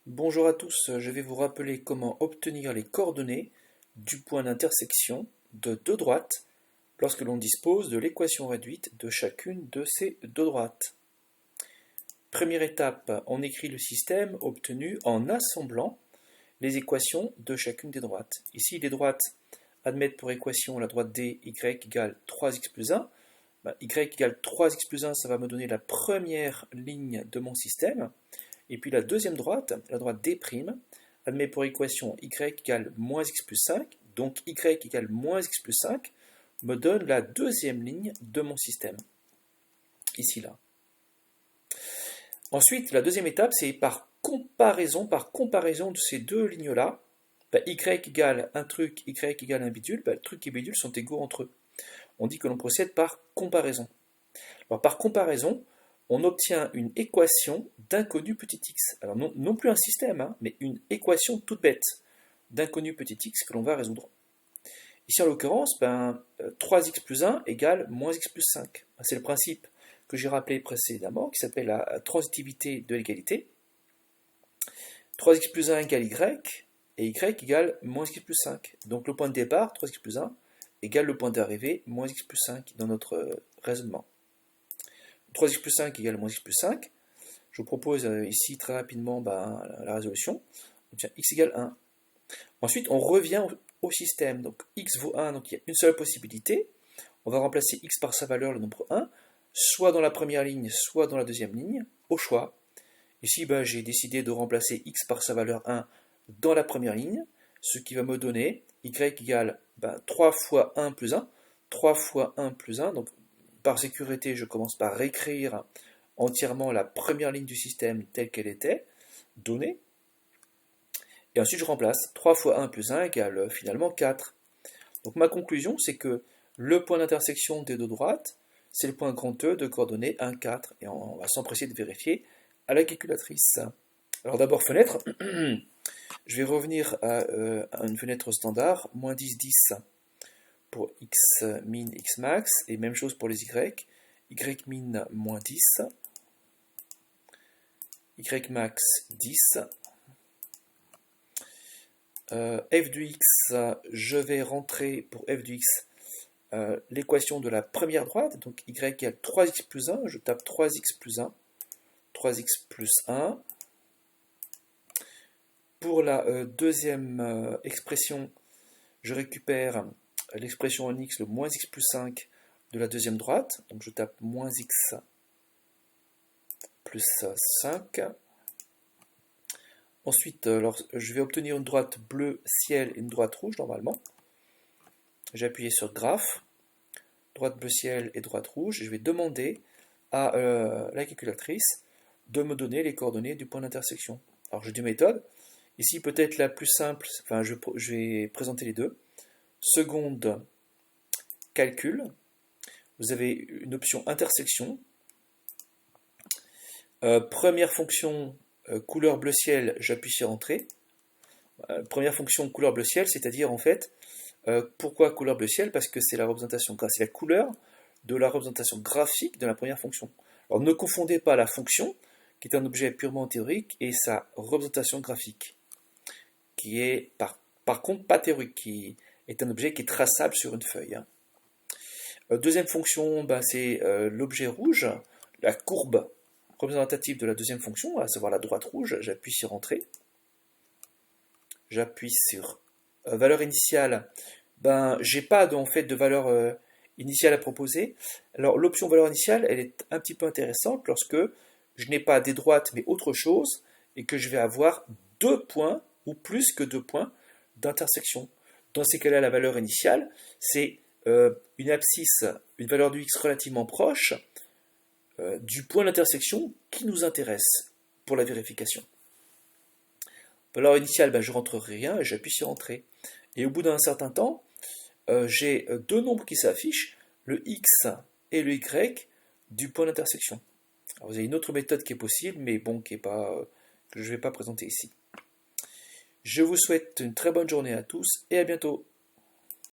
Bonjour à tous, je vais vous rappeler comment obtenir les coordonnées du point d'intersection de deux droites lorsque l'on dispose de l'équation réduite de chacune de ces deux droites. Première étape, on écrit le système obtenu en assemblant les équations de chacune des droites. Ici, les droites admettent pour équation la droite D, y égale 3x plus 1. Y égale 3x plus 1, ça va me donner la première ligne de mon système. Et puis la deuxième droite, la droite D', admet pour équation y égale moins x plus 5, donc y égale moins x plus 5, me donne la deuxième ligne de mon système. Ici, là. Ensuite, la deuxième étape, c'est par comparaison de ces deux lignes-là, y égale un truc, y égale un bidule, le truc et bidule sont égaux entre eux. On dit que l'on procède par comparaison. Alors, par comparaison, on obtient une équation d'inconnu petit x. Alors non plus un système, mais une équation toute bête d'inconnu petit x que l'on va résoudre. Ici en l'occurrence, 3x plus 1 égale moins x plus 5. C'est le principe que j'ai rappelé précédemment, qui s'appelle la transitivité de l'égalité. 3x plus 1 égale y, et y égale moins x plus 5. Donc le point de départ, 3x plus 1, égale le point d'arrivée, moins x plus 5 dans notre raisonnement. 3x plus 5 égale moins x plus 5. Je vous propose ici très rapidement la résolution. On obtient x égale 1. Ensuite, on revient au système. Donc x vaut 1, donc il y a une seule possibilité. On va remplacer x par sa valeur, le nombre 1, soit dans la première ligne, soit dans la deuxième ligne, au choix. Ici, j'ai décidé de remplacer x par sa valeur 1 dans la première ligne, ce qui va me donner y égale 3 fois 1 plus 1. 3 fois 1 plus 1, donc par sécurité, je commence par réécrire entièrement la première ligne du système telle qu'elle était, donnée. Et ensuite, je remplace 3 fois 1 plus 1 égale finalement 4. Donc ma conclusion, c'est que le point d'intersection des deux droites, c'est le point grand E de coordonnées 1, 4. Et on va s'empresser de vérifier à la calculatrice. Alors d'abord, fenêtre. Je vais revenir à une fenêtre standard, moins 10, 10. Pour x min, x max, et même chose pour les y min moins 10, y max 10, f de x, je vais rentrer pour f de x l'équation de la première droite, donc y égale 3x plus 1, je tape 3x plus 1, 3x plus 1. Pour la deuxième expression, je récupère l'expression en x, le moins x plus 5 de la deuxième droite. Donc je tape moins x plus 5. Ensuite, je vais obtenir une droite bleu ciel et une droite rouge normalement. J'ai appuyé sur graphe, droite bleu ciel et droite rouge. Je vais demander à la calculatrice de me donner les coordonnées du point d'intersection. Alors j'ai deux méthodes. Ici peut-être la plus simple, je vais présenter les deux. Seconde, calcul. Vous avez une option intersection. Première fonction, couleur bleu ciel, j'appuie sur entrée. Première fonction, couleur bleu ciel, c'est-à-dire en fait, pourquoi couleur bleu ciel? Parce que c'est la couleur de la représentation graphique de la première fonction. Alors ne confondez pas la fonction, qui est un objet purement théorique, et sa représentation graphique, qui est par contre pas théorique, qui est un objet qui est traçable sur une feuille. Deuxième fonction, c'est l'objet rouge, la courbe représentative de la deuxième fonction, à savoir la droite rouge. J'appuie sur entrée. J'appuie sur valeur initiale. J'ai pas en fait de valeur initiale à proposer. Alors l'option valeur initiale, elle est un petit peu intéressante lorsque je n'ai pas des droites mais autre chose et que je vais avoir deux points ou plus que deux points d'intersection. Dans ces cas-là, la valeur initiale, c'est une abscisse, une valeur du x relativement proche du point d'intersection qui nous intéresse pour la vérification. Valeur initiale, je rentre rien et j'appuie sur entrée. Et au bout d'un certain temps, j'ai deux nombres qui s'affichent, le x et le y du point d'intersection. Alors, vous avez une autre méthode qui est possible, mais que je ne vais pas présenter ici. Je vous souhaite une très bonne journée à tous et à bientôt.